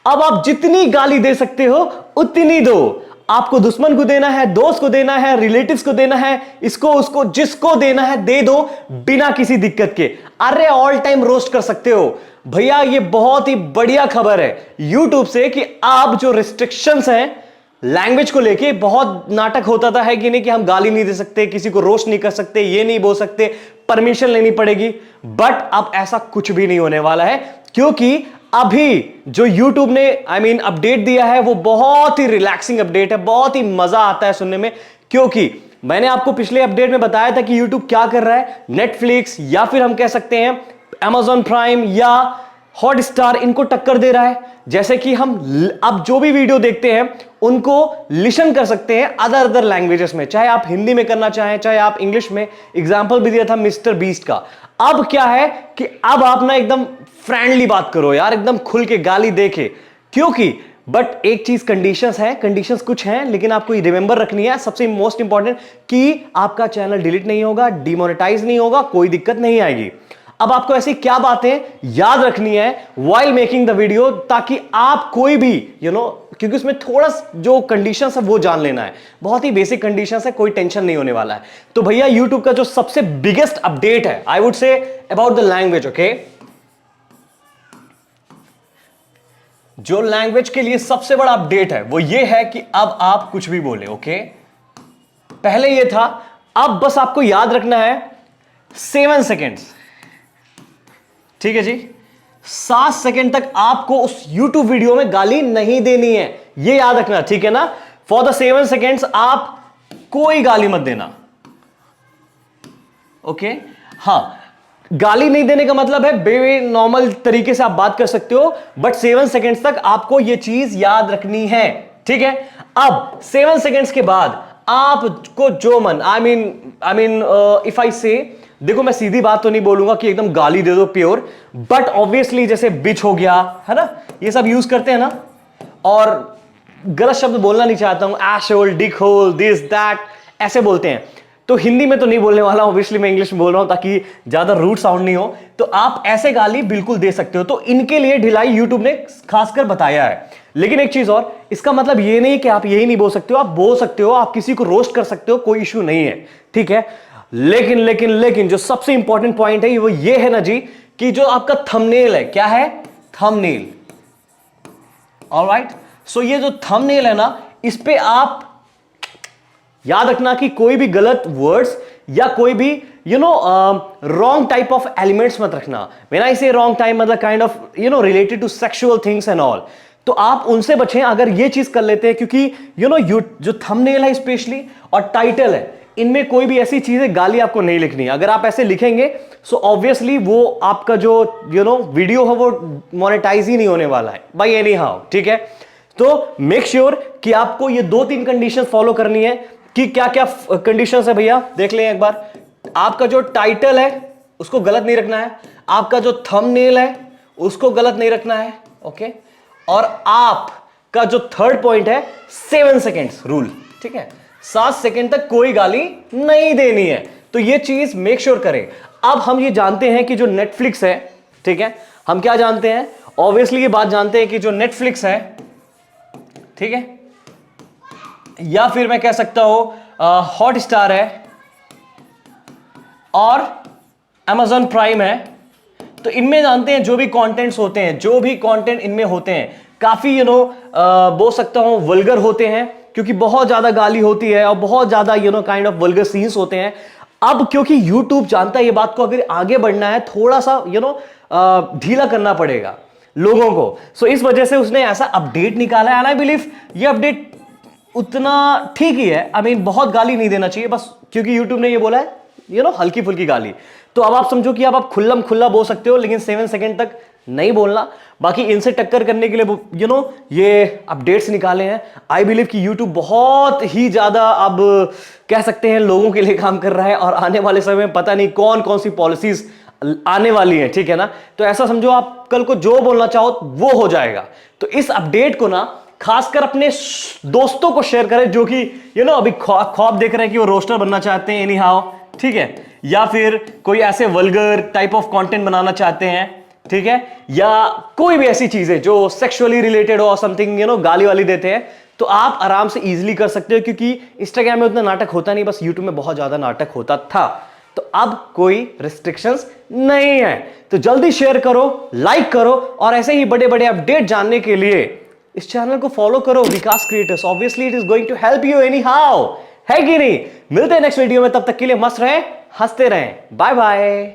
अब आप जितनी गाली दे सकते हो उतनी दो। आपको दुश्मन को देना है, दोस्त को देना है, रिलेटिव्स को देना है, इसको उसको जिसको देना है दे दो बिना किसी दिक्कत के। अरे ऑल टाइम रोस्ट कर सकते हो भैया। ये बहुत ही बढ़िया खबर है यूट्यूब से कि अब जो रिस्ट्रिक्शंस हैं लैंग्वेज को लेके, बहुत नाटक होता था है कि नहीं कि हम गाली नहीं दे सकते, किसी को रोस्ट नहीं कर सकते, ये नहीं बोल सकते, परमिशन लेनी पड़ेगी। बट अब ऐसा कुछ भी नहीं होने वाला है, क्योंकि अभी जो YouTube ने अपडेट दिया है वो बहुत ही रिलैक्सिंग अपडेट है, बहुत ही मजा आता है सुनने में। क्योंकि मैंने आपको पिछले अपडेट में बताया था कि YouTube क्या कर रहा है, नेटफ्लिक्स या फिर हम कह सकते हैं Amazon प्राइम या हॉटस्टार इनको टक्कर दे रहा है। जैसे कि हम अब जो भी वीडियो देखते हैं उनको लिसन कर सकते हैं अदर लैंग्वेजेस में, चाहे आप हिंदी में करना चाहें, चाहे आप इंग्लिश में। एग्जांपल भी दिया था मिस्टर बीस्ट का। अब क्या है कि अब आप ना एकदम फ्रेंडली बात करो यार, एकदम खुल के गाली देके। क्योंकि बट एक चीज कंडीशंस है, कंडीशंस कुछ हैं, लेकिन आपको रिमेंबर रखनी है सबसे मोस्ट इंपॉर्टेंट कि आपका चैनल डिलीट नहीं होगा, डिमोनेटाइज नहीं होगा, कोई दिक्कत नहीं आएगी। अब आपको ऐसी क्या बातें याद रखनी है व्हाइल मेकिंग द वीडियो, ताकि आप कोई भी क्योंकि उसमें थोड़ा जो कंडीशंस है वो जान लेना है, बहुत ही बेसिक कंडीशंस है, कोई टेंशन नहीं होने वाला है। तो भैया यूट्यूब का जो सबसे बिगेस्ट अपडेट है I would say about the language. Okay, जो लैंग्वेज के लिए सबसे बड़ा अपडेट है वो ये है कि अब आप कुछ भी बोले। ओके, पहले ये था, अब बस आपको याद रखना है 7 सेकेंड्स। ठीक है जी, 7 सेकेंड तक आपको उस YouTube वीडियो में गाली नहीं देनी है, ये याद रखना, ठीक है ना। फॉर द 7 सेकेंड्स आप कोई गाली मत देना। ओके, हाँ, गाली नहीं देने का मतलब है बे नॉर्मल तरीके से आप बात कर सकते हो, बट 7 सेकेंड्स तक आपको यह चीज याद रखनी है, ठीक है। अब 7 सेकेंड्स के बाद आपको जो मन इफ आई से, देखो मैं सीधी बात तो नहीं बोलूंगा कि एकदम गाली दे दो प्योर, बट ऑब्वियसली जैसे बिच हो गया है ना, ये सब यूज करते हैं ना, और गलत शब्द बोलना नहीं चाहता हूं, asshole, dick hole, this that ऐसे बोलते हैं, तो हिंदी में तो नहीं बोलने वाला, ऑब्वियसली मैं इंग्लिश में बोल रहा हूं ताकि ज्यादा रूड साउंड नहीं हो। तो आप ऐसे गाली बिल्कुल दे सकते हो, तो इनके लिए ढिलाई यूट्यूब ने खासकर बताया है। लेकिन एक चीज और, इसका मतलब ये नहीं कि आप यही नहीं बोल सकते हो, आप बोल सकते हो, आप किसी को रोस्ट कर सकते हो, कोई इश्यू नहीं है, ठीक है। लेकिन लेकिन लेकिन जो सबसे इंपॉर्टेंट पॉइंट है वो ये है ना जी, कि जो आपका थंबनेल है, क्या है, थंबनेल। ऑलराइट, सो ये जो थंबनेल है ना, इस पे आप याद रखना कि कोई भी गलत वर्ड्स या कोई भी रॉन्ग टाइप ऑफ एलिमेंट्स मत रखना। When I say wrong type मतलब kind of related to sexual things and all, तो आप उनसे बचें अगर ये चीज कर लेते हैं, क्योंकि जो थंबनेल है स्पेशली और टाइटल है, इनमें कोई भी ऐसी चीजें गाली आपको नहीं लिखनी। अगर आप ऐसे लिखेंगे सो ऑब्वियसली वो आपका जो वीडियो है वो मोनेटाइज ही नहीं होने वाला है बाय एनी हाउ, ठीक है। तो मेक श्योर कि आपको ये 2-3 कंडीशन फॉलो करनी है। कि क्या क्या कंडीशंस है भैया, देख लें एक बार। आपका जो टाइटल है उसको गलत नहीं रखना है, आपका जो थंबनेल है उसको गलत नहीं रखना है, ओके। और आपका जो थर्ड पॉइंट है 7 सेकेंड्स रूल, ठीक है, 7 सेकेंड तक कोई गाली नहीं देनी है। तो ये चीज मेक श्योर करें। अब हम ये जानते हैं कि जो नेटफ्लिक्स है, ठीक है, हम क्या जानते हैं, ऑब्वियसली ये बात जानते हैं कि जो नेटफ्लिक्स है, ठीक है, या फिर मैं कह सकता हूं हॉटस्टार है और Amazon प्राइम है, तो इनमें जानते हैं जो भी कंटेंट्स होते हैं, जो भी कंटेंट इनमें होते हैं काफी बोल सकता हूं वल्गर होते हैं, क्योंकि बहुत ज्यादा गाली होती है और बहुत ज्यादा काइंड ऑफ वल्गर सीन्स होते हैं। अब क्योंकि YouTube जानता है ये बात को, अगर आगे बढ़ना है थोड़ा सा ढीला करना पड़ेगा लोगों को, सो इस वजह से उसने ऐसा अपडेट निकाला है। एंड आई बिलीव ये अपडेट उतना ठीक ही है। बहुत गाली नहीं देना चाहिए, बस क्योंकि YouTube ने ये बोला है हल्की फुल्की गाली। तो अब आप समझो कि अब आप खुल्लम खुल्ला बोल सकते हो, लेकिन 7 सेकेंड तक नहीं बोलना। बाकी इनसे टक्कर करने के लिए ये अपडेट्स निकाले हैं। आई बिलीव कि YouTube बहुत ही ज्यादा अब कह सकते हैं लोगों के लिए काम कर रहा है, और आने वाले समय में पता नहीं कौन कौन सी पॉलिसीज आने वाली है, ठीक है ना। तो ऐसा समझो आप कल को जो बोलना चाहो वो हो जाएगा। तो इस अपडेट को ना खासकर अपने दोस्तों को शेयर करें जो कि अभी ख्वाब देख रहे हैं कि वो रोस्टर बनना चाहते हैं एनी हाउ, ठीक है, या फिर कोई ऐसे वल्गर टाइप ऑफ कंटेंट बनाना चाहते हैं, ठीक है, या कोई भी ऐसी चीजें जो सेक्सुअली रिलेटेड हो, समथिंग गाली वाली देते हैं, तो आप आराम से इजीली कर सकते हो, क्योंकि इंस्टाग्राम में उतना नाटक होता नहीं, बस यूट्यूब में बहुत ज्यादा नाटक होता था। तो अब कोई रिस्ट्रिक्शंस नहीं है। तो जल्दी शेयर करो, लाइक करो, और ऐसे ही बड़े बड़े अपडेट जानने के लिए इस चैनल को फॉलो करो, Vikas creators. Obviously it is going to help you anyhow, है कि नहीं? मिलते हैं नेक्स्ट वीडियो में, तब तक के लिए मस्त रहें, हंसते रहें, बाय बाय।